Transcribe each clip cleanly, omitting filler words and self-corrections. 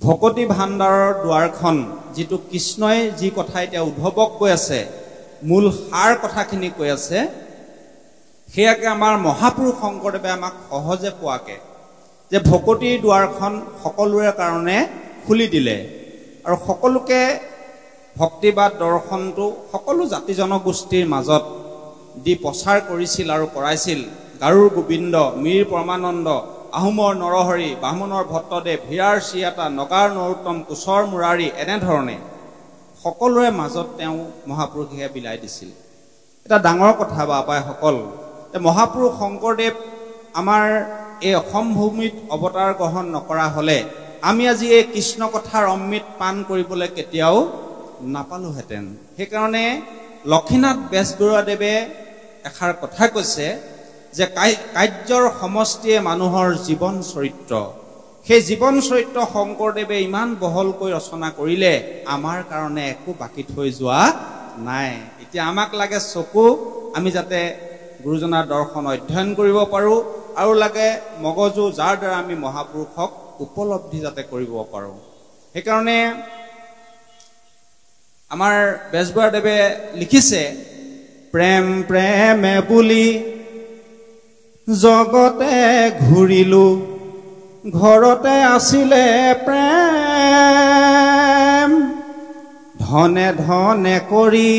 ভকতি ভাণ্ডাৰৰ দুৱাৰখন যিটো কৃষ্ণই যি কথা এতিয়া উদ্ধৱক কৈ আছে মূল সাৰ কথাখিনি কৈ আছে সেয়াকে আমাৰ মহাপুৰুষ শংকৰদেৱে আমাক সহজে পোৱাকে যে ভকতিৰ দুৱাৰখন সকলোৰে কাৰণে খুলি দিলে আৰু সকলোকে ভক্তিবাদ দৰ্শনটো সকলো জাতি জনগোষ্ঠীৰ মাজত দি প্ৰচাৰ কৰিছিল আৰু কৰাইছিল গাৰুৰ গোবিন্দ মীৰ পৰমানন্দ আহোমৰ নৰহৰি বামুণৰ ভট্টদেৱ হীৰাৰ চিয়াতা নগাৰ নৰোত্তম কোচৰ মুৰাৰী এনেধৰণে সকলোৰে মাজত তেওঁ মহাপুৰুষে বিলাই দিছিল এটা ডাঙৰ কথা বাপাইসকল মহাপুৰুষ শংকৰদেৱ আমাৰ এই অসম ভূমিত অৱতাৰ গ্ৰহণ নকৰা হলে আমি আজি এই কৃষ্ণ কথাৰ অমৃত পান কৰিবলৈ কেতিয়াও নাপালোহেঁতেন সেইকাৰণে লক্ষীনাথ বেজবৰুৱাদেৱে এষাৰ কথা কৈছে যে কাৰ্যৰ সমষ্টিয়ে মানুহৰ জীৱন চৰিত্ৰ সেই জীৱন চৰিত্ৰ শংকৰদেৱে ইমান বহলকৈ ৰচনা কৰিলে আমাৰ কাৰণে একো বাকি থৈ যোৱা নাই এতিয়া আমাক লাগে চকু আমি যাতে গুৰুজনাৰ দৰ্শন অধ্যয়ন কৰিব পাৰো আৰু লাগে মগজু যাৰ দ্বাৰা আমি মহাপুৰুষক উপলব্ধি যাতে কৰিব পাৰো সেইকাৰণে আমাৰ বেজবৰুৱাদেৱে লিখিছে প্ৰেম প্ৰেমে বুলি জগতে ঘূৰিলো ঘৰতে আছিলে প্ৰেম ধনে ধনে কৰি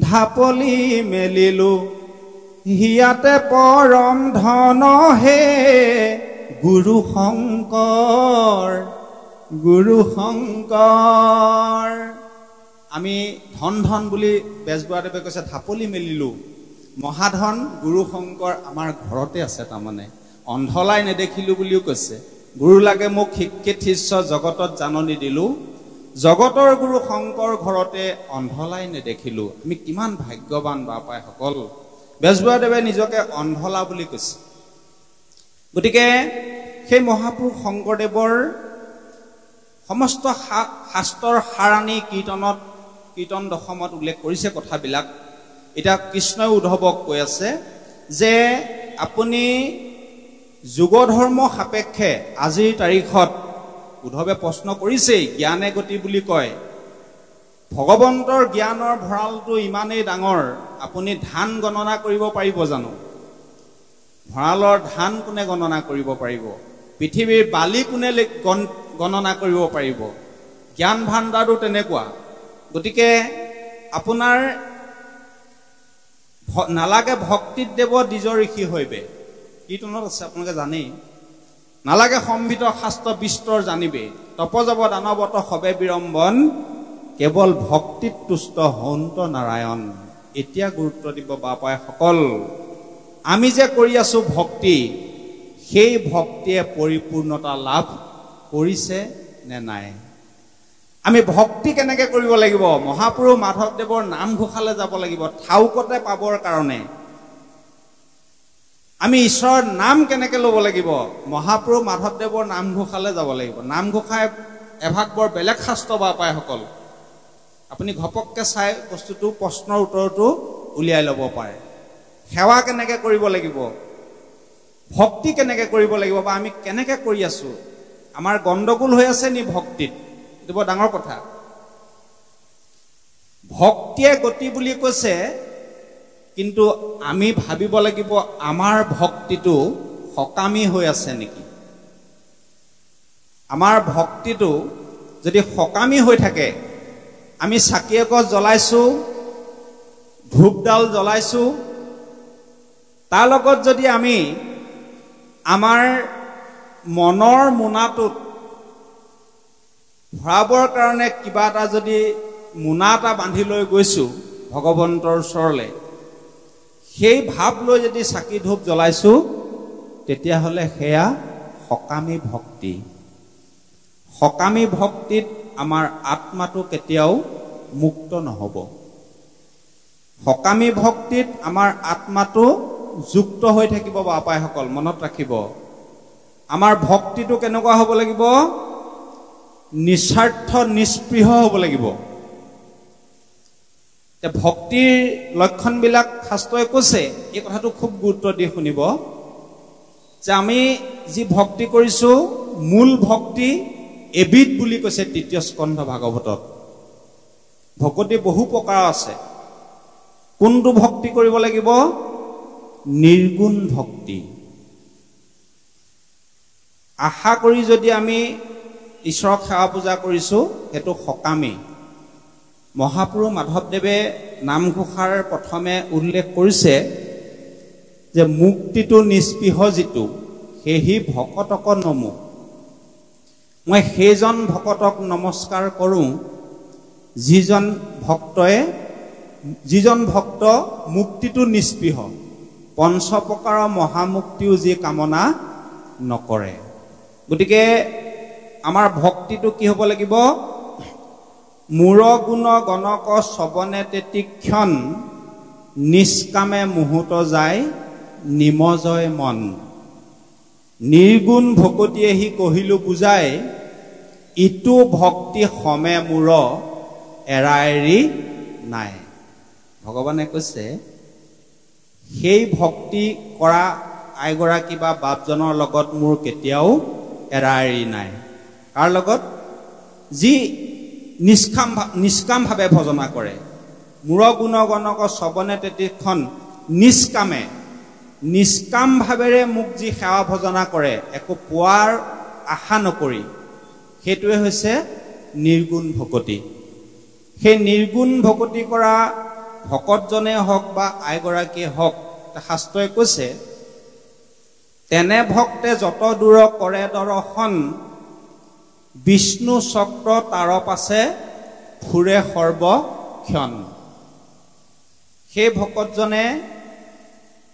ঢাপলি মেলিলো হিয়াতে পৰম ধন হে গুৰু শংকৰ আমি ধন ধন বুলি বেজবৰুৱাদেৱে কৈছে ঢাপলি মেলিলো মহাধন গুৰু শংকৰ আমাৰ ঘৰতে আছে তাৰমানে অন্ধলাই নেদেখিলো বুলিও কৈছে গুৰু লাগে মোক শিক্ষিত শিষ্য জগতত জাননী দিলো জগতৰ গুৰু শংকৰ ঘৰতে অন্ধলাই নেদেখিলো আমি কিমান ভাগ্যৱান বাপাইসকল বেজবৰুৱাদেৱে নিজকে অন্ধলা বুলি কৈছে গতিকে সেই মহাপুৰুষ শংকৰদেৱৰ সমস্ত শাস্ত্ৰৰ সাৰাণী কীৰ্তন দশমত উল্লেখ কৰিছে কথাবিলাক এটা কৃষ্ণই উদ্ধৱক কৈ আছে যে আপুনি যুগ ধৰ্ম সাপেক্ষে আজিৰ তাৰিখত উদ্ধৱে প্ৰশ্ন কৰিছেই জ্ঞানে গতি বুলি কয় ভগৱন্তৰ জ্ঞানৰ ভঁৰালটো ইমানেই ডাঙৰ আপুনি ধান গণনা কৰিব পাৰিব জানো ভঁৰালৰ ধান কোনে গণনা কৰিব পাৰিব পৃথিৱীৰ বালি কোনে গণনা কৰিব পাৰিব জ্ঞান ভাণ্ডাৰটো তেনেকুৱা গতিকে আপোনাৰ নালাগে ভক্তিত দেৱ দ্বিজ ঋষি হৈবে কীৰ্তনত আছে আপোনালোকে জানেই নালাগে সম্বিত শাস্ত্ৰ বিস্তৰ জানিবে তপজৱ দানৱত সবে বিৰম্বন কেৱল ভক্তিত তুষ্ট হন্ত নাৰায়ণ এতিয়া গুৰুত্ব দিব বাপাইসকল আমি যে কৰি আছো ভক্তি সেই ভক্তিয়ে পৰিপূৰ্ণতা লাভ কৰিছে নে নাই আমি ভক্তি কেনেকৈ কৰিব লাগিব মহাপুৰুষ মাধৱদেৱৰ নামঘোষালৈ যাব লাগিব ঠাউকতে পাবৰ কাৰণে আমি ঈশ্বৰৰ নাম কেনেকৈ ল'ব লাগিব মহাপুৰুষ মাধৱদেৱৰ নামঘোষালৈ যাব লাগিব নামঘোষাই এভাগ বৰ বেলেগ শাস্ত্ৰ বাপাইসকল আপুনি ঘপককৈ চাই বস্তুটো প্ৰশ্নৰ উত্তৰটো উলিয়াই ল'ব পাৰে সেৱা কেনেকৈ কৰিব লাগিব ভক্তি কেনেকৈ কৰিব লাগিব বা আমি কেনেকৈ কৰি আছো আমাৰ গণ্ডগোল হৈ আছে নি ভক্তিত এইটো বৰ ডাঙৰ কথা ভক্তিয়ে গতি বুলি কৈছে কিন্তু আমি ভাবিব লাগিব আমাৰ ভক্তিটো সকামী হৈ আছে নেকি আমাৰ ভক্তিটো যদি সকামী হৈ থাকে আমি চাকি এগছ জ্বলাইছো ধূপডাল জ্বলাইছো তাৰ লগত যদি আমি আমাৰ মনৰ মোনাটোত ভৰাবৰ কাৰণে কিবা এটা যদি মোনা এটা বান্ধি লৈ গৈছো ভগৱন্তৰ ওচৰলৈ সেই ভাৱ লৈ যদি চাকি ধূপ জ্বলাইছো তেতিয়াহ'লে সেয়া সকামী ভক্তি সকামী ভক্তিত আমাৰ আত্মাটো কেতিয়াও মুক্ত নহ'ব সকামী ভক্তিত আমাৰ আত্মাটো যুক্ত হৈ থাকিব বাপাইসকল মনত ৰাখিব আমাৰ ভক্তিটো কেনেকুৱা হ'ব লাগিব নিস্বাৰ্থ নিস্পৃহ হ'ব লাগিব ভক্তিৰ লক্ষণবিলাক শাস্ত্ৰই কৈছে এই কথাটো খুব গুৰুত্ব দি শুনিব যে আমি যি ভক্তি কৰিছো মূল ভক্তি এবিধ বুলি কৈছে তৃতীয় স্কন্ধ ভাগৱতত। ভকতি বহু প্ৰকাৰ আছে। কোনটো ভক্তি কৰিব লাগিব? নিৰ্গুণ ভক্তি। আশা কৰি যদি আমি ঈশ্বৰক সেৱা পূজা কৰিছোঁ, সেইটো সকামী। মহাপুৰুষ মাধৱদেৱে নামঘোষাৰ প্ৰথমে উল্লেখ কৰিছে যে মুক্তিটো নিস্পৃহ যিটো, সেহি ভকতক নমো। মই সেইজন ভকতক নমস্কাৰ কৰোঁ যিজন ভক্ত মুক্তিটো নিস্পৃহ, পঞ্চপ্ৰকাৰৰ মহামুক্তিও যি কামনা নকৰে। গতিকে আমাৰ ভক্তিটো কি হ'ব লাগিব? মূৰ গুণ গণক শ্ৰৱণে তেতিক্ষণ, নিষ্কামে মুহূৰ্ত যায় নিমজয় মন। নিৰ্গুণ ভকতিয়েহি কহিলো বুজাই, ইটো ভক্তি সমে মূৰ এৰা এৰি নাই। ভগৱানে কৈছে সেই ভক্তি কৰা আইগৰাকী বা বাপজনৰ লগত মোৰ কেতিয়াও এৰা এৰি নাই। কাৰ লগত? যি নিষ্কামভাৱে ভজনা কৰে। মূৰ গুণ গণক শ্ৰৱণে তেতিক্ষণ, নিষ্কামভাৱেৰে মোক যি সেৱা ভজনা কৰে, একো পোৱাৰ আশা নকৰি, সেইটোৱে হৈছে নিৰ্গুণ ভকতি। সেই নিৰ্গুণ ভকতি কৰা ভকতজনে হওক বা আইগৰাকীয়ে হওক, শাস্ত্ৰই কৈছে তেনে ভক্তে যত দূৰ কৰে দৰ্শন, বিষ্ণু চক্ৰ তাৰ পাছে ফুৰে সৰ্বক্ষণ। সেই ভকতজনে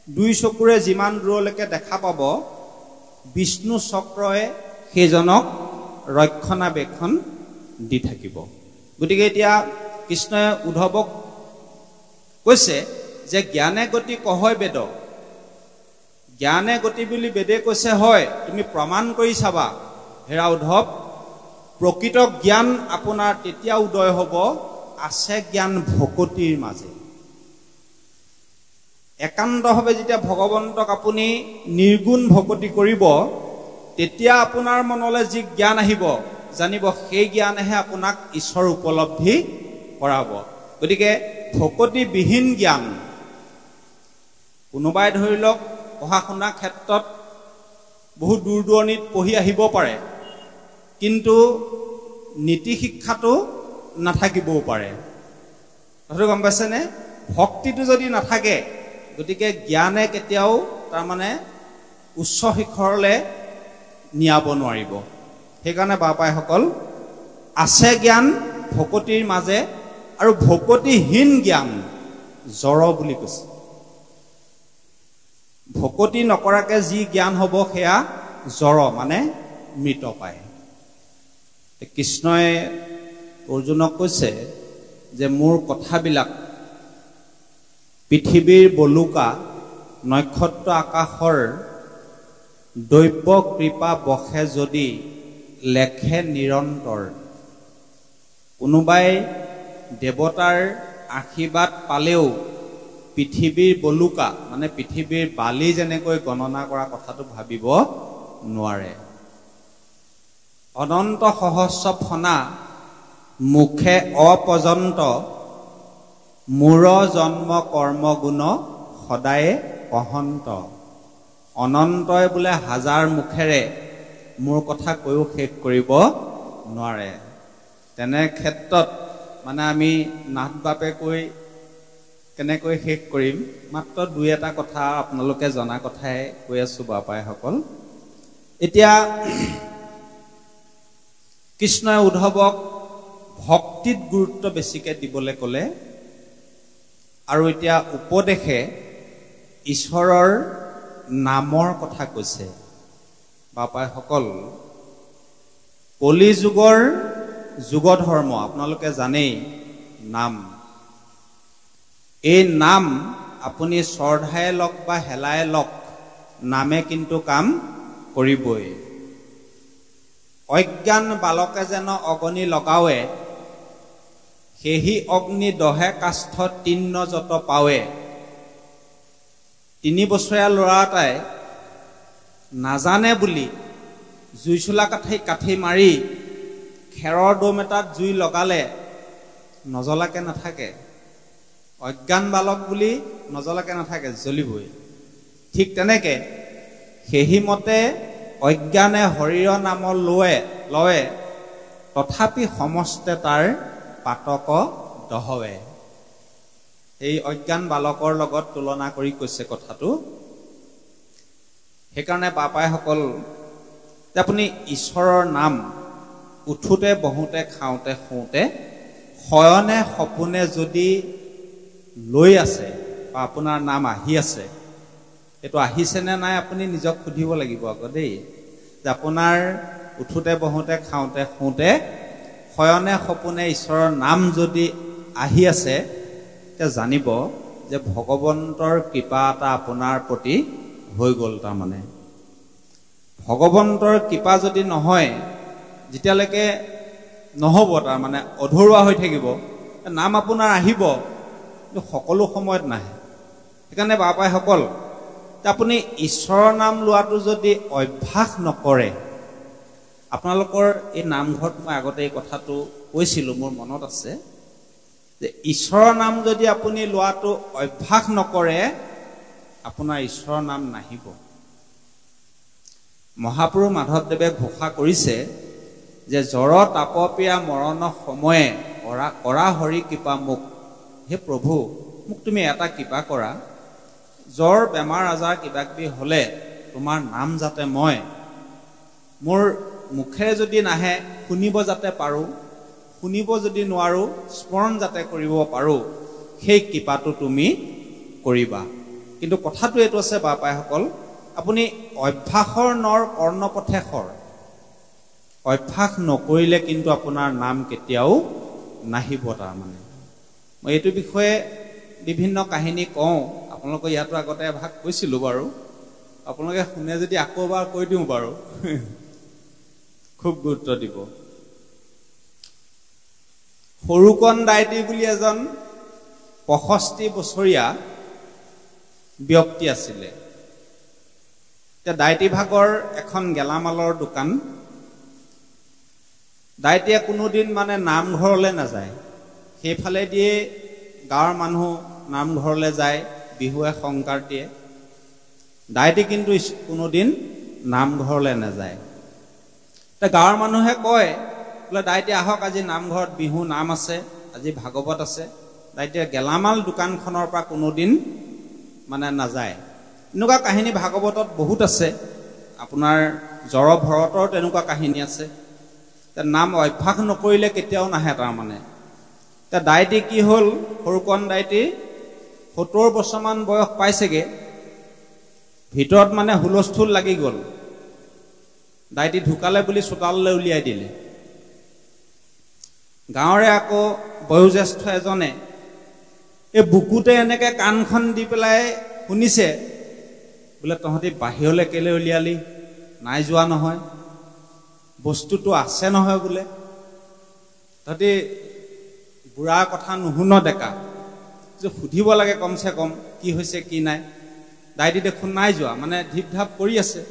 দুই চকুৰে যিমান দূৰলৈকে দেখা পাব, বিষ্ণু চক্ৰই সেইজনক ৰক্ষণাবেক্ষণ দি থাকিব। গতিকে এতিয়া কৃষ্ণই উদ্ধৱক কৈছে যে জ্ঞানে গতি কহয় বেদ। জ্ঞানে গতি বুলি বেদে কৈছে, হয় তুমি প্ৰমাণ কৰি চাবা। হেৰা উদ্ধৱ, প্ৰকৃত জ্ঞান আপোনাৰ তেতিয়া উদয় হ'ব, আছে জ্ঞান ভকতিৰ মাজে। একান্তভাৱে যেতিয়া ভগৱন্তক আপুনি নিৰ্গুণ ভকতি কৰিব, তেতিয়া আপোনাৰ মনলৈ যি জ্ঞান আহিব, জানিব সেই জ্ঞানেহে আপোনাক ঈশ্বৰ উপলব্ধি কৰাব। গতিকে ভকতিবিহীন জ্ঞান, কোনোবাই ধৰি লওক পঢ়া শুনাৰ ক্ষেত্ৰত বহু দূৰ দূৰণিত পঢ়ি আহিব পাৰে, কিন্তু নীতি শিক্ষাটো নাথাকিবও পাৰে। কথাটো গম পাইছেনে? ভক্তিটো যদি নাথাকে, গতিকে জ্ঞানে কেতিয়াও তাৰমানে উচ্চ শিখৰলৈ নিয়াব নোৱাৰিব। সেইকাৰণে বাপাইসকল, আছে জ্ঞান ভকতিৰ মাজে, আৰু ভকতিহীন জ্ঞান জড় বুলি কৈছে। ভকতি নকৰাকে যি জ্ঞান হ'ব সেয়া জড়, মানে মৃত পায়। কৃষ্ণই অৰ্জুনক কৈছে যে মোৰ কথাবিলাক পৃথিৱীৰ বলুকা নক্ষত্ৰ আকাশৰ দৈব্য কৃপা বসে যদি লেখে নিৰন্তৰ। কোনোবাই দেৱতাৰ আশীৰ্বাদ পালেও পৃথিৱীৰ বলুকা, মানে পৃথিৱীৰ বালি যেনেকৈ গণনা কৰা কথাটো ভাবিব নোৱাৰে। অনন্ত সহস্ৰ ফনা মুখে অপৰ্যন্ত, মূৰ জন্ম কৰ্ম গুণ সদায়ে অহন্ত। অনন্তই বোলে হাজাৰ মুখেৰে মোৰ কথা কৈও শেষ কৰিব নোৱাৰে। তেনে ক্ষেত্ৰত মানে আমি নাথ বাপে কৈ কেনেকৈ শেষ কৰিম? মাত্ৰ দুই এটা কথা আপোনালোকে জনা কথাই কৈ আছো বাপাইসকল। এতিয়া কৃষ্ণই উদ্ধৱক ভক্তিত গুৰুত্ব বেছিকৈ দিবলৈ ক'লে, আৰু এতিয়া উপদেশে ঈশ্বৰৰ নামৰ কথা কৈছে। বাপাইসকল, কলি যুগৰ যুগ ধৰ্ম আপোনালোকে জানেই, নাম। এই নাম আপুনি শ্ৰদ্ধাই লওক বা হেলাই লওক, নামে কিন্তু কাম কৰিবই। অজ্ঞান বালকে যেন অগ্নি লগাৱে, সেহি অগ্নি দহে কাষ্ঠ তিন্ন যত পাৱে। 3 বছৰীয়া ল'ৰা এটাই নাজানে বুলি জুই চোলা কাঠি মাৰি খেৰৰ দম এটাত জুই লগালে নজ্বলাকে নাথাকে অজ্ঞান বালক বুলি নজ্বলাকে নাথাকে জ্বলিবই ঠিক তেনেকে সেইমতে অজ্ঞানে শৰীৰৰ নাম লয়ে তথাপি সমস্তে তাৰ পাতক দহৱে এই অজ্ঞান বালকৰ লগত তুলনা কৰি কৈছে কথাটো সেইকাৰণে বাপাইসকল আপুনি ঈশ্বৰৰ নাম উঠোতে বহোতে খাওঁতে শুওঁতে শয়নে সপোনে যদি লৈ আছে বা আপোনাৰ নাম আহি আছে এইটো আহিছে নে নাই আপুনি নিজক সুধিব লাগিব আকৌ দেই যে আপোনাৰ উঠোতে বহোতে খাওঁতে শুওঁতে শয়নে সপোনে ঈশ্বৰৰ নাম যদি আহি আছে তেতিয়া জানিব যে ভগৱন্তৰ কৃপা এটা আপোনাৰ প্ৰতি হৈ গ'ল তাৰমানে ভগৱন্তৰ কৃপা যদি নহয় যেতিয়ালৈকে নহ'ব তাৰমানে অধৰুৱা হৈ থাকিব নাম আপোনাৰ আহিব কিন্তু সকলো সময়ত নাহে সেইকাৰণে বাপাইসকল আপুনি ঈশ্বৰৰ নাম লোৱাটো যদি অভ্যাস নকৰে আপোনালোকৰ এই নামঘৰত মই আগতে এই কথাটো কৈছিলোঁ মোৰ মনত আছে যে ঈশ্বৰৰ নাম যদি আপুনি লোৱাটো অভ্যাস নকৰে আপোনাৰ ঈশ্বৰৰ নাম নাহিব মহাপুৰুষ মাধৱদেৱে ঘোষা কৰিছে যে জ্বৰ তাপপীয়া মৰণৰ সময়ে কৰা হৰি কৃপা মোক হে প্ৰভু মোক তুমি এটা কৃপা কৰা জ্বৰ বেমাৰ আজাৰ কিবা কিবি হ'লে তোমাৰ নাম যাতে মই মোৰ মুখেৰে যদি নাহে শুনিব যাতে পাৰোঁ শুনিব যদি নোৱাৰোঁ স্মৰণ যাতে কৰিব পাৰোঁ সেই কৃপাটো তুমি কৰিবা কিন্তু কথাটো এইটো আছে বাপাইসকল আপুনি অভ্যাসৰ নৰ কৰ্ণপথে খৰ অভ্যাস নকৰিলে কিন্তু আপোনাৰ নাম কেতিয়াও নাহিব তাৰমানে মই এইটো বিষয়ে বিভিন্ন কাহিনী কওঁ আপোনালোকক ইয়াতো আগতে এভাগ কৈছিলোঁ বাৰু আপোনালোকে শুনে যদি আকৌ এবাৰ কৈ দিওঁ বাৰু খুব গুৰুত্ব দিব সৰুকণ দাইটি বুলি এজন 65 বছৰীয়া ব্যক্তি আছিলে এতিয়া দাইটি ভাগৰ এখন গেলামালৰ দোকান দাইটিয়ে কোনোদিন মানে নামঘৰলৈ নাযায় সেইফালে দিয়ে গাঁৱৰ মানুহ নামঘৰলৈ যায় বিহুৱে সংক্ৰান্তিয়ে দাইটি কিন্তু কোনোদিন নামঘৰলৈ নাযায় গাঁৱৰ মানুহে কয় বোলে দাইটি আহক আজি নামঘৰত বিহু নাম আছে আজি ভাগৱত আছে দাইটিয়ে গেলামাল দোকানখনৰ পৰা কোনোদিন মানে নাযায় এনেকুৱা কাহিনী ভাগৱতত বহুত আছে আপোনাৰ জ্বৰ ভৰতৰ তেনেকুৱা কাহিনী আছে নাম অভ্যাস নকৰিলে কেতিয়াও নাহে তাৰমানে দাইটি কি হ'ল সৰুকণ দাইটি 70 বছৰমান বয়স পাইছেগে ভিতৰত মানে হুলস্থুল লাগি গ'ল দাইটি ঢুকালে বুলি চোতাললৈ উলিয়াই দিলে গাঁৱৰে আকৌ বয়োজ্যেষ্ঠ এজনে এই বুকুতে এনেকে কাণখন দি পেলাই শুনিছে বোলে তহঁতি বাহিৰলৈ কেলে উলিয়ালি নাই যোৱা নহয় বস্তুটো আছে নহয় বোলে তহঁতি বুঢ়াৰ কথা নুশুন ডেকা যে সুধিব লাগে কমচে কম কি হৈছে কি নাই দাইটি দেখোন নাই যোৱা মানে ধিপ ধাপ কৰি আছে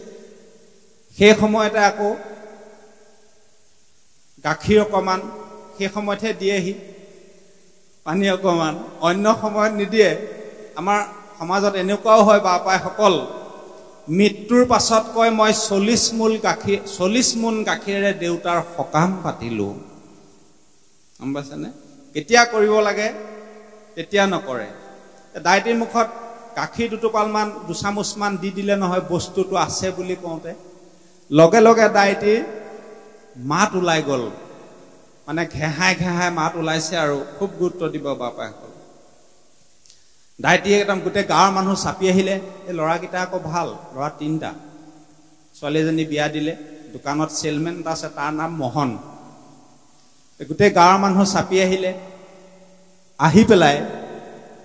সেই সময়তে আকৌ গাখীৰ অকমান সেই সময়তহে দিয়েহি পানী অকমান অন্য সময়ত নিদিয়ে আমাৰ সমাজত এনেকুৱাও হয় বাপাইসকল মৃত্যুৰ পাছত কয় মই 40 মোন গাখীৰেৰে দেউতাৰ সকাম পাতিলোঁ গম পাইছেনে কেতিয়া কৰিব লাগে তেতিয়া নকৰে দাইটিৰ মুখত গাখীৰ দুটোপালমান দুচামুচমান দি দিলে নহয় বস্তুটো আছে বুলি কওঁতে লগে লগে দাইটিৰ মাত ওলাই গ'ল মানে ঘেহাই ঘেহাই মাত ওলাইছে আৰু খুব গুৰুত্ব দিব বাপাইসকল দাইটিয়ে একদম গোটেই গাঁৱৰ মানুহ চাপি আহিলে এই ল'ৰাকেইটা আকৌ ভাল ল'ৰা 3টা ছোৱালী এজনী বিয়া দিলে দোকানত চেলমেন এটা আছে তাৰ নাম মোহন গোটেই গাঁৱৰ মানুহ চাপি আহিলে আহি পেলাই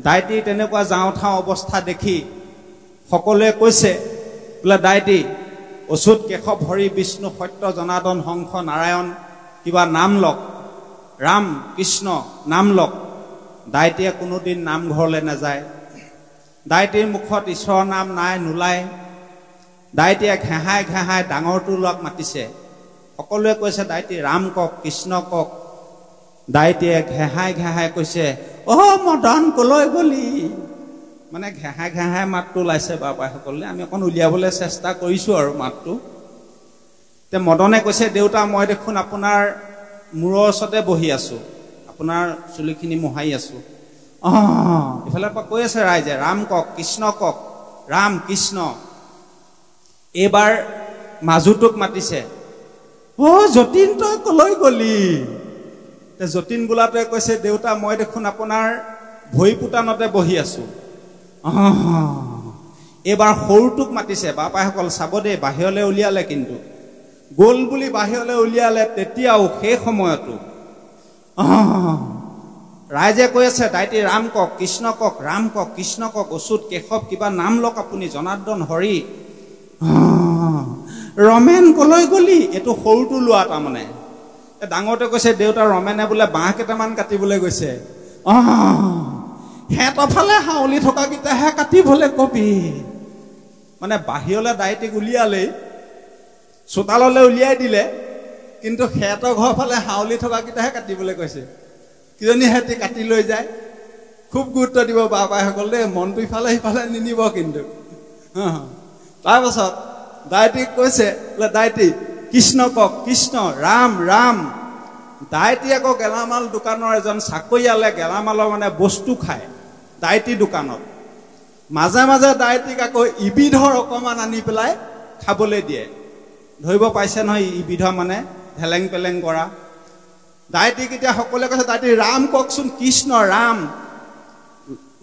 দাইটি তেনেকুৱা যাওঁ ঠাওঁ অৱস্থা দেখি সকলোৱে কৈছে বোলে দাইটি অচ্যুত কেশৱ হৰি বিষ্ণু সত্য জনাৰ্দন হংস নাৰায়ণ কিবা নাম লওক ৰাম কৃষ্ণ নাম লওক দাইটিয়ে কোনোদিন নামঘৰলৈ নাযায় দাইটিৰ মুখত ঈশ্বৰৰ নাম নাই নোলায় দাইটিয়ে ঘেহাই ঘেহাই ডাঙৰটো লগ মাতিছে সকলোৱে কৈছে দাইটি ৰাম কওক কৃষ্ণ কওক দাইটিয়ে ঘেহাই ঘেহাই কৈছে অ মদন কলৈ গলি মানে ঘেহাই ঘেহাই মাতটো ওলাইছে বাপাসকলে আমি অকণ উলিয়াবলৈ চেষ্টা কৰিছো আৰু মাতটো তে মদনে কৈছে দেউতা মই দেখোন আপোনাৰ মূৰৰ ওচৰতে বহি আছো আপোনাৰ চুলিখিনি মোহাই আছো ইফালে পৰা কৈ আছে ৰাইজে ৰাম কওক কৃষ্ণ কওক ৰাম কৃষ্ণ এইবাৰ মাজুটোক মাতিছে অ যতীন তই কলৈ গলি তে যতীন বোলাটোৱে কৈছে দেউতা মই দেখোন আপোনাৰ ভৰি পুটানতে বহি আছো এইবাৰ সৰুটোক মাতিছে বাপাসকল চাব দেই বাহিৰলৈ উলিয়ালে কিন্তু গ'ল বুলি বাহিৰলৈ উলিয়ালে তেতিয়াও সেই সময়তো ৰাইজে কৈ আছে দাইটি ৰাম কওক কৃষ্ণ কওক ৰাম কওক কৃষ্ণ কওক অচ্যুত কেশৱ কিবা নাম লওক আপুনি জনাৰ্দন হৰি ৰমেন কলৈ গলি এইটো সৰুটো লোৱা তাৰমানে ডাঙৰতে কৈছে দেউতা ৰমেনে বোলে বাঁহ কেইটামান কাটিবলৈ গৈছে হেঁতৰ ফালে হাউলি থকা কেইটাহে কাটিবলৈ কবি মানে বাহিৰলৈ দাইটিক উলিয়ালেই চোতাললৈ উলিয়াই দিলে কিন্তু হেঁতৰ ঘৰ ফালে হাউলি থকা কেইটাহে কাটিবলৈ কৈছে কিজনী হেঁতি কাটি লৈ যায় খুব গুৰুত্ব দিব বাপাসকল দেই মনটো ইফালে সিফালে নিনিব কিন্তু তাৰপাছত দাইটিক কৈছে বোলে দাইটি কৃষ্ণ কওক কৃষ্ণ ৰাম ৰাম দাইটি আকৌ গেলামাল দোকানৰ এজন চাকৰিয়ালে গেলামালৰ মানে বস্তু খায় দাইটি দোকানত মাজে মাজে দাইটিক আকৌ ইবিধৰ অকণমান আনি পেলাই খাবলৈ দিয়ে ধৰিব পাইছে নহয় ইবিধৰ মানে ঢেলেং পেলেং কৰা দাইটিক এতিয়া সকলোৱে কৈছে দাইটি ৰাম কওকচোন কৃষ্ণ ৰাম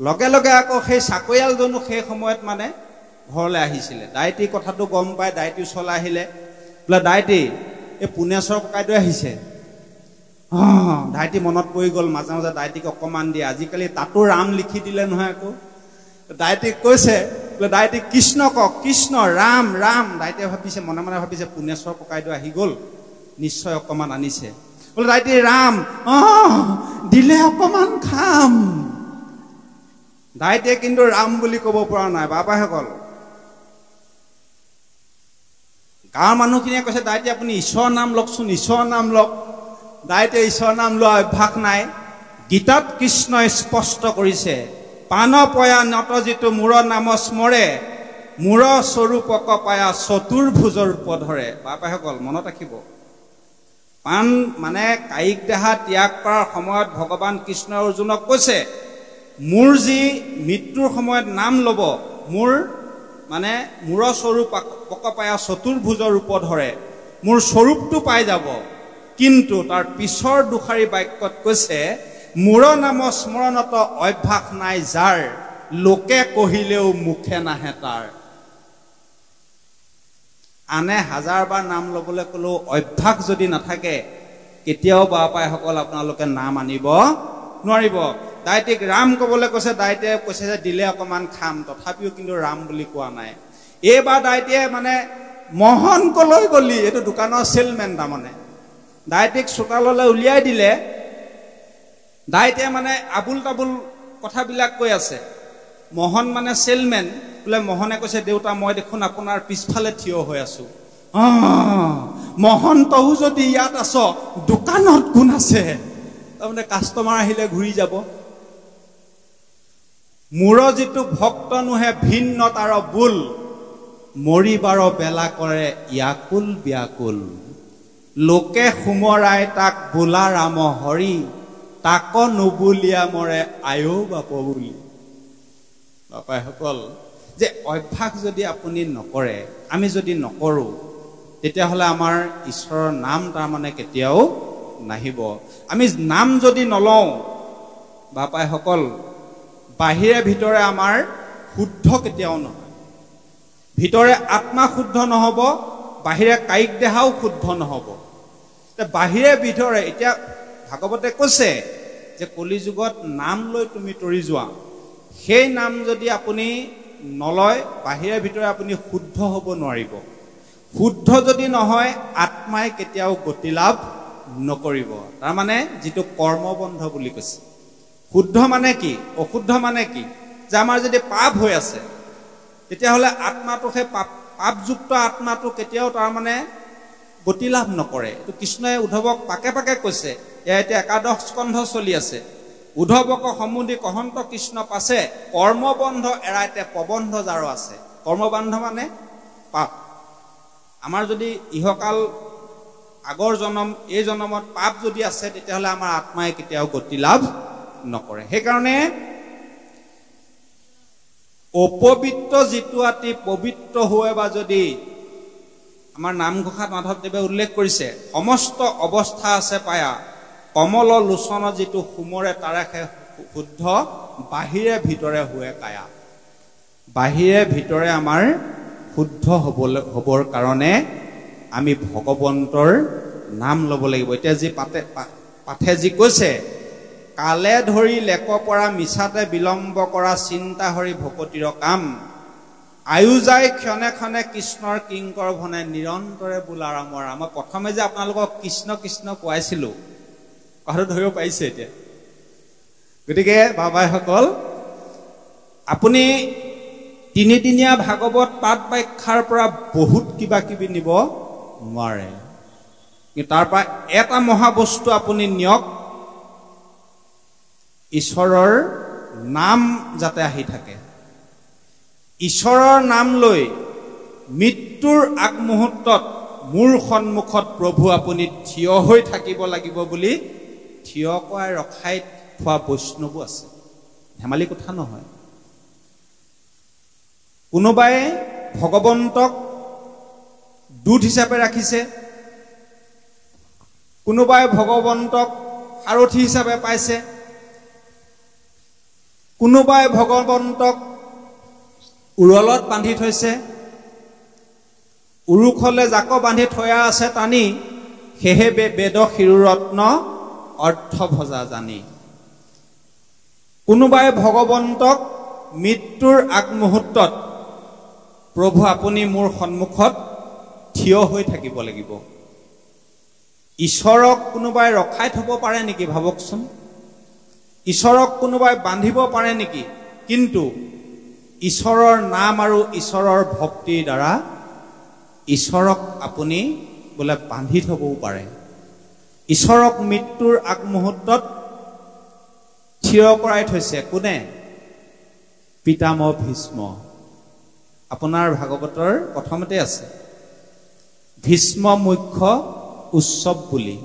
লগে লগে আকৌ সেই চাকৰিয়ালজনো সেই সময়ত মানে ঘৰলৈ আহিছিলে দাইটি কথাটো গম পাই দাইটি ওচৰলৈ আহিলে বোলে দাইটি এই পুনেশ্বৰ ককাইদেউ আহিছে দাইটি মনত পৰি গ'ল মাজে মাজে দাইটিক অকণমান দিয়ে আজিকালি তাতো ৰাম লিখি দিলে নহয় আকৌ দাইটিক কৈছে বোলে দাইটি কৃষ্ণ কওক কৃষ্ণ ৰাম ৰাম দাইটিয়ে ভাবিছে মনে মনে ভাবিছে পুনেশ্বৰ ককাইদেউ আহি গ'ল নিশ্চয় অকণমান আনিছে বোলে দাইটি ৰাম দিলে অকণমান খাম দাইটিয়ে কিন্তু ৰাম বুলি ক'ব পৰা নাই বাপাসকল গাঁৱৰ মানুহখিনিয়ে কৈছে দাইটি আপুনি ঈশ্বৰৰ নাম লওকচোন ঈশ্বৰৰ নাম লওক দাইটিয়ে ঈশ্বৰৰ নাম লোৱা অভ্যাস নাই গীতাত কৃষ্ণই স্পষ্ট কৰিছে পানপয়া নত যিটো মূৰ নাম স্মৰে মূৰ স্বৰূপক পায়া চতুৰ্ভুজৰ ৰূপ ধৰে বাপাসকল মনত ৰাখিব পাণ মানে কায়িক দেহা ত্যাগ কৰাৰ সময়ত ভগৱান কৃষ্ণই অৰ্জুনক কৈছে মোৰ যি মৃত্যুৰ সময়ত নাম ল'ব মোৰ মানে মূৰ স্বৰূপ পকপায়া চতুৰ্ভুজৰ ৰূপ ধৰে মোৰ স্বৰূপটো পাই যাব কিন্তু তাৰ পিছৰ দুখাৰী বাক্যত কৈছে মূৰ নাম স্মৰণত অভ্যাস নাই যাৰ লোকে কহিলেও মুখে নাহে তাৰ আনে হাজাৰবাৰ নাম ল'বলৈ ক'লেও অভ্যাস যদি নাথাকে কেতিয়াও বাপাইসকল আপোনালোকে নাম আনিব নোৱাৰিব দাইটিক ৰাম ক'বলৈ কৈছে দাইটিয়ে কৈছে যে দিলে অকণমান খাম তথাপিও কিন্তু ৰাম বুলি কোৱা নাই এইবাৰ দাইটিয়ে মানে মোহন কলৈ গলি এইটো দোকানৰ চেলমেন তাৰমানে দাইটিক চোতাললৈ উলিয়াই দিলে দাইটিয়ে মানে আবুল তাবুল কথাবিলাক কৈ আছে মোহন মানে চেলমেন বোলে মোহনে কৈছে দেউতা মই দেখোন আপোনাৰ পিছফালে থিয় হৈ আছো মোহন তহু যদি ইয়াত আছ দোকানত কোন আছে তাৰমানে কাষ্টমাৰ আহিলে ঘূৰি যাব মূৰ যিটো ভক্ত নোহে ভিন্ন তাৰ বুল মৰিবাৰ বেলা কৰে ইয়াকুল ব্যাকুল লোকে সুমৰাই তাক বোলা ৰাম হৰি তাক নুবুলিয়া মৰে আয়ো বাপ বুলি বাপাইসকল যে অভ্যাস যদি আপুনি নকৰে আমি যদি নকৰোঁ তেতিয়াহ'লে আমাৰ ঈশ্বৰৰ নাম তাৰমানে কেতিয়াও নাহিব আমি নাম যদি নলওঁ বাপাইসকল বাহিৰে ভিতৰে আমাৰ শুদ্ধ কেতিয়াও নহয় ভিতৰে আত্মা শুদ্ধ নহ'ব বাহিৰে কায়িক দেহাও শুদ্ধ নহ'ব বাহিৰে ভিতৰে এতিয়া ভাগৱতে কৈছে যে কলিযুগত নাম লৈ তুমি তৰি যোৱা সেই নাম যদি আপুনি নলয় বাহিৰে ভিতৰে আপুনি শুদ্ধ হ'ব নোৱাৰিব শুদ্ধ যদি নহয় আত্মাই কেতিয়াও গতি লাভ নকৰিব তাৰমানে যিটো কৰ্মবন্ধ বুলি কৈছে শুদ্ধ মানে কি অশুদ্ধ মানে কি যে আমাৰ যদি পাপ হৈ আছে তেতিয়াহ'লে আত্মাটো সেই পাপযুক্ত আত্মাটো কেতিয়াও তাৰমানে গতি লাভ নকৰে। এইটো কৃষ্ণই উদ্ধৱক পাকে পাকে কৈছে। এয়া এতিয়া একাদশ স্কন্ধ চলি আছে। উদ্ধৱক সমুদি কহন্ত কৃষ্ণ পাছে, কৰ্মবন্ধ এৰাইতে প্ৰবন্ধ যাৰ আছে। কৰ্মবন্ধ মানে পাপ। আমাৰ যদি ইহকাল আগৰ জন্ম এই জন্মত পাপ যদি আছে, তেতিয়াহ'লে আমাৰ আত্মাই কেতিয়াও গতি লাভ নকৰে। সেইকাৰণে অপবিত্ৰ যিটো আতি পবিত্ৰ হোৱে বা যদি আমাৰ নামঘোষাত মাধৱদেৱে উল্লেখ কৰিছে, সমস্ত অৱস্থা আছে পায়া, কমল লোচন যিটো সুমৰে তাৰেহে শুদ্ধ, বাহিৰে ভিতৰে হুৱে কায়া। বাহিৰে ভিতৰে আমাৰ শুদ্ধ হ'বৰ কাৰণে আমি ভগৱন্তৰ নাম ল'ব লাগিব। এতিয়া যি পাঠে যি কৈছে, কালে ধৰি লেক পৰা মিছাতে বিলম্ব কৰা, চিন্তা হৰি ভকতিৰ কাম, আয়ু যায় ক্ষণে ক্ষণে কৃষ্ণৰ কিংকৰ ভনে, নিৰন্তৰে বোলা ৰামৰ ৰাম। মই প্ৰথমে যে আপোনালোকক কৃষ্ণ কৃষ্ণ কোৱাইছিলো, কথাটো ধৰিব পাৰিছে এতিয়া। গতিকে বাবাইসকল, আপুনি তিনিদিনীয়া ভাগৱত পাঠ ব্যাখ্যাৰ পৰা বহুত কিবা কিবি নিব নোৱাৰে, কিন্তু তাৰ পৰা এটা মহাবস্তু আপুনি নিয়ক, ঈশ্বৰৰ নাম যাতে আহি থাকে। ঈশ্বৰৰ নাম লৈ মৃত্যুৰ আগমুহূৰ্তত মোৰ সন্মুখত প্ৰভু আপুনি থিয় হৈ থাকিব লাগিব বুলি থিয় কৰাই ৰখাই থোৱা বৈষ্ণৱো আছে। ধেমালি কথা নহয়। কোনোবাই ভগৱন্তক দূত হিচাপে ৰাখিছে, কোনোবাই ভগৱন্তক সাৰথি হিচাপে পাইছে, কোনোবাই ভগৱন্তক উৰলত বান্ধি থৈছে, উৰুখলে জাক বান্ধি থোৱা আছে টানি, সেহে বেদ শিৰোৰত্ন অৰ্থ ভজা জানি। কোনোবাই ভগৱন্তক মৃত্যুৰ আগমুহূৰ্তত প্ৰভু আপুনি মোৰ সন্মুখত থিয় হৈ থাকিব লাগিব। ঈশ্বৰক কোনোবাই ৰখাই থব পাৰে নেকি ভাবকচোন? ঈশ্বৰক কোনোবাই বান্ধিব পাৰে নেকি? কিন্তু ঈশ্বৰৰ নাম আৰু ঈশ্বৰৰ ভক্তিৰ দ্বাৰা ঈশ্বৰক আপুনি বোলে বান্ধি থবও পাৰে। ঈশ্বৰক মৃত্যুৰ আগমুহূৰ্তত থিয় কৰাই থৈছে কোনে? পিতামহ ভীষ্ম। আপোনাৰ ভাগৱতৰ প্ৰথমতে আছে ভীষ্ম মুখ্য উৎসৱ বুলি।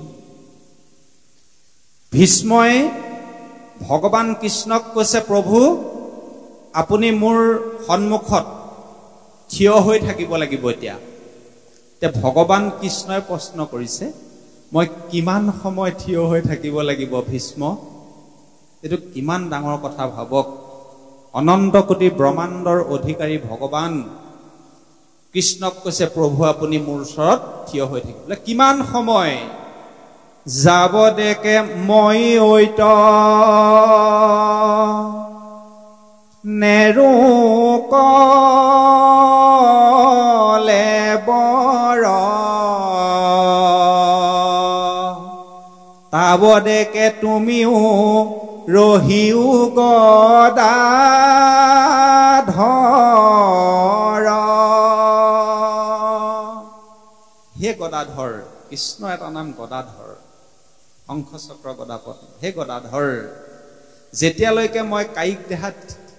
ভীষ্মই ভগৱান কৃষ্ণক কৈছে, প্ৰভু আপুনি মোৰ সন্মুখত থিয় হৈ থাকিব লাগিব। এতিয়া ভগৱান কৃষ্ণই প্ৰশ্ন কৰিছে, মই কিমান সময় থিয় হৈ থাকিব লাগিব ভীষ্ম? এইটো কিমান ডাঙৰ কথা ভাবক। অনন্ত কোটি ব্ৰহ্মাণ্ডৰ অধিকাৰী ভগৱান কৃষ্ণক কৈছে, প্ৰভু আপুনি মোৰ ওচৰত থিয় হৈ থাকিব। কিমান সময়? যাব দেখে মই ঐত নেৰোকলে বৰ, তাব দেখে তুমিও ৰহিও গদাধৰ। হে গদাধৰ, কৃষ্ণ এটা নাম গদাধৰ, শংখচক্ৰ গদাপদ। হে গদাধৰ, যেতিয়ালৈকে মই কায়িক দেহা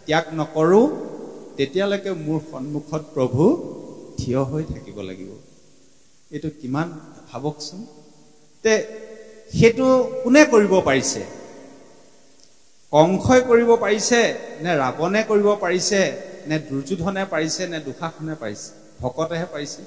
ত্যাগ নকৰো, তেতিয়ালৈকে মোৰ সন্মুখত প্ৰভু থিয় হৈ থাকিব লাগিব। এইটো কিমান ভাবকচোন। সেইটো কোনে কৰিব পাৰিছে? কংসই কৰিব পাৰিছে নে ৰাৱণে কৰিব পাৰিছে নে দুৰ্যোধনে পাৰিছে নে দুঃশাসনে পাৰিছে? ভকতেহে পাৰিছে।